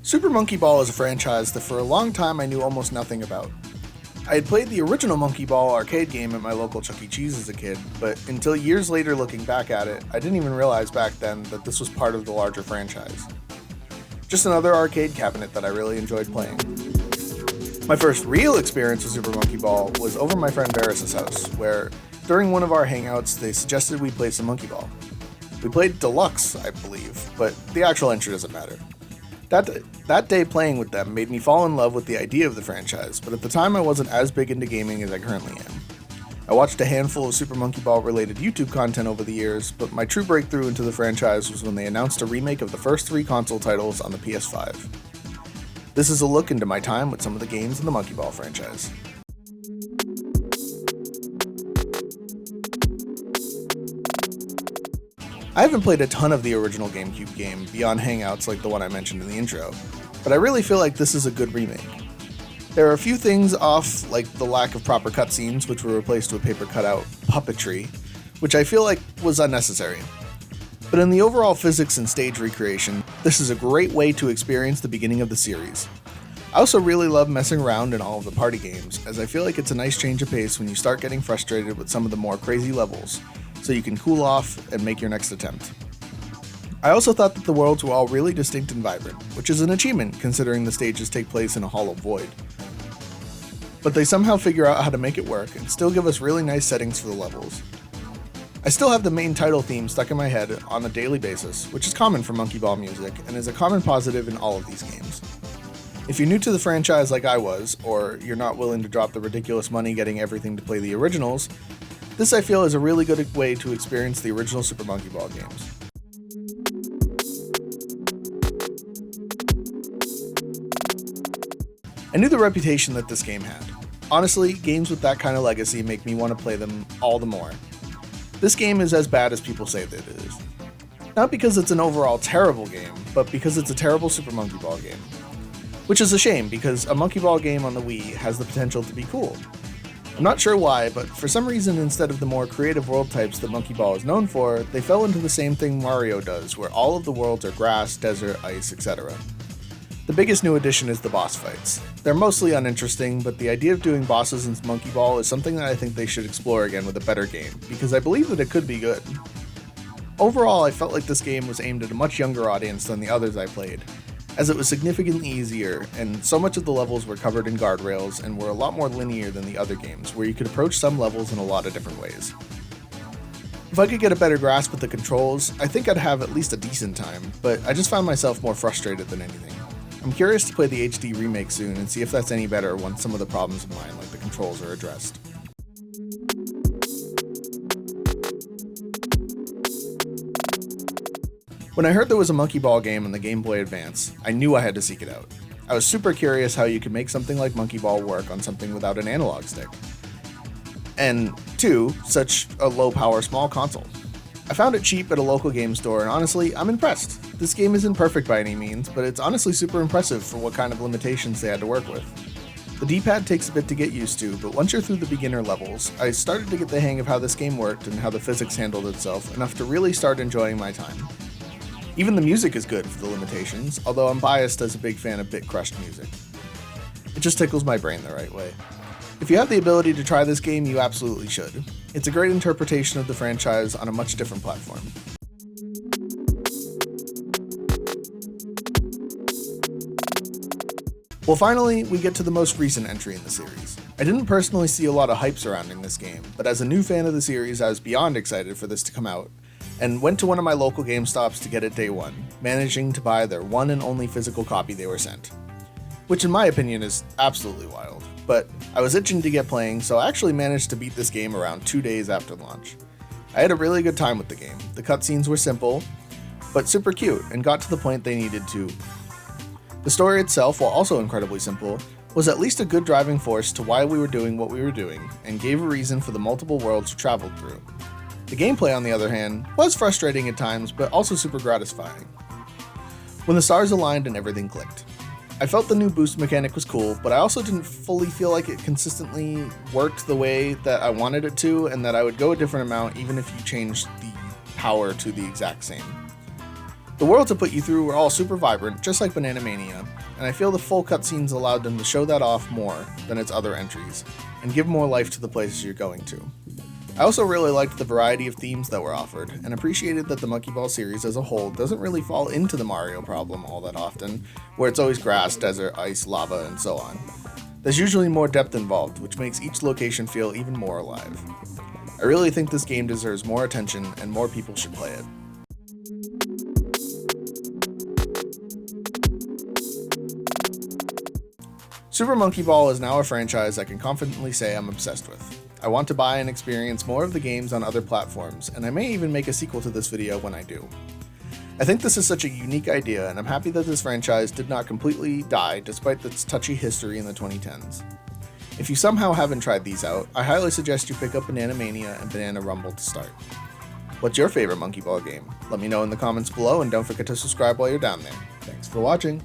Super Monkey Ball is a franchise that for a long time I knew almost nothing about. I had played the original Monkey Ball arcade game at my local Chuck E. Cheese as a kid, but until years later looking back at it, I didn't even realize back then that this was part of the larger franchise. Just another arcade cabinet that I really enjoyed playing. My first real experience with Super Monkey Ball was over my friend Varys' house, where during one of our hangouts they suggested we play some Monkey Ball. We played Deluxe, I believe, but the actual entry doesn't matter. That day playing with them made me fall in love with the idea of the franchise, but at the time I wasn't as big into gaming as I currently am. I watched a handful of Super Monkey Ball related YouTube content over the years, but my true breakthrough into the franchise was when they announced a remake of the first 3 console titles on the PS5. This is a look into my time with some of the games in the Monkey Ball franchise. I haven't played a ton of the original GameCube game beyond hangouts like the one I mentioned in the intro, but I really feel like this is a good remake. There are a few things off, like the lack of proper cutscenes, which were replaced with paper cutout puppetry, which I feel like was unnecessary. But in the overall physics and stage recreation, this is a great way to experience the beginning of the series. I also really love messing around in all of the party games, as I feel like it's a nice change of pace when you start getting frustrated with some of the more crazy levels, so you can cool off and make your next attempt. I also thought that the worlds were all really distinct and vibrant, which is an achievement considering the stages take place in a hollow void. But they somehow figure out how to make it work and still give us really nice settings for the levels. I still have the main title theme stuck in my head on a daily basis, which is common for Monkey Ball music and is a common positive in all of these games. If you're new to the franchise like I was, or you're not willing to drop the ridiculous money getting everything to play the originals, this I feel is a really good way to experience the original Super Monkey Ball games. I knew the reputation that this game had. Honestly, games with that kind of legacy make me want to play them all the more. This game is as bad as people say that it is. Not because it's an overall terrible game, but because it's a terrible Super Monkey Ball game. Which is a shame, because a Monkey Ball game on the Wii has the potential to be cool. I'm not sure why, but for some reason instead of the more creative world types that Monkey Ball is known for, they fell into the same thing Mario does, where all of the worlds are grass, desert, ice, etc. The biggest new addition is the boss fights. They're mostly uninteresting, but the idea of doing bosses in Monkey Ball is something that I think they should explore again with a better game, because I believe that it could be good. Overall, I felt like this game was aimed at a much younger audience than the others I played, as it was significantly easier, and so much of the levels were covered in guardrails and were a lot more linear than the other games, where you could approach some levels in a lot of different ways. If I could get a better grasp with the controls, I think I'd have at least a decent time, but I just found myself more frustrated than anything. I'm curious to play the HD remake soon and see if that's any better once some of the problems of mine, like the controls, are addressed. When I heard there was a Monkey Ball game on the Game Boy Advance, I knew I had to seek it out. I was super curious how you could make something like Monkey Ball work on something without an analog stick. And 2, such a low-power small console. I found it cheap at a local game store, and honestly, I'm impressed. This game isn't perfect by any means, but it's honestly super impressive for what kind of limitations they had to work with. The D-pad takes a bit to get used to, but once you're through the beginner levels, I started to get the hang of how this game worked and how the physics handled itself, enough to really start enjoying my time. Even the music is good for the limitations, although I'm biased as a big fan of bit-crushed music. It just tickles my brain the right way. If you have the ability to try this game, you absolutely should. It's a great interpretation of the franchise on a much different platform. Well, finally, we get to the most recent entry in the series. I didn't personally see a lot of hype surrounding this game, but as a new fan of the series, I was beyond excited for this to come out, and went to one of my local GameStops to get it day one, managing to buy their one and only physical copy they were sent. Which in my opinion is absolutely wild, but I was itching to get playing, so I actually managed to beat this game around 2 days after launch. I had a really good time with the game. The cutscenes were simple, but super cute, and got to the point they needed to. The story itself, while also incredibly simple, was at least a good driving force to why we were doing what we were doing, and gave a reason for the multiple worlds we traveled through. The gameplay, on the other hand, was frustrating at times, but also super gratifying. When the stars aligned and everything clicked. I felt the new boost mechanic was cool, but I also didn't fully feel like it consistently worked the way that I wanted it to, and that I would go a different amount even if you changed the power to the exact same. The worlds it put you through were all super vibrant, just like Banana Mania, and I feel the full cutscenes allowed them to show that off more than its other entries, and give more life to the places you're going to. I also really liked the variety of themes that were offered, and appreciated that the Monkey Ball series as a whole doesn't really fall into the Mario problem all that often, where it's always grass, desert, ice, lava, and so on. There's usually more depth involved, which makes each location feel even more alive. I really think this game deserves more attention, and more people should play it. Super Monkey Ball is now a franchise I can confidently say I'm obsessed with. I want to buy and experience more of the games on other platforms, and I may even make a sequel to this video when I do. I think this is such a unique idea, and I'm happy that this franchise did not completely die despite its touchy history in the 2010s. If you somehow haven't tried these out, I highly suggest you pick up Banana Mania and Banana Rumble to start. What's your favorite Monkey Ball game? Let me know in the comments below, and don't forget to subscribe while you're down there. Thanks for watching!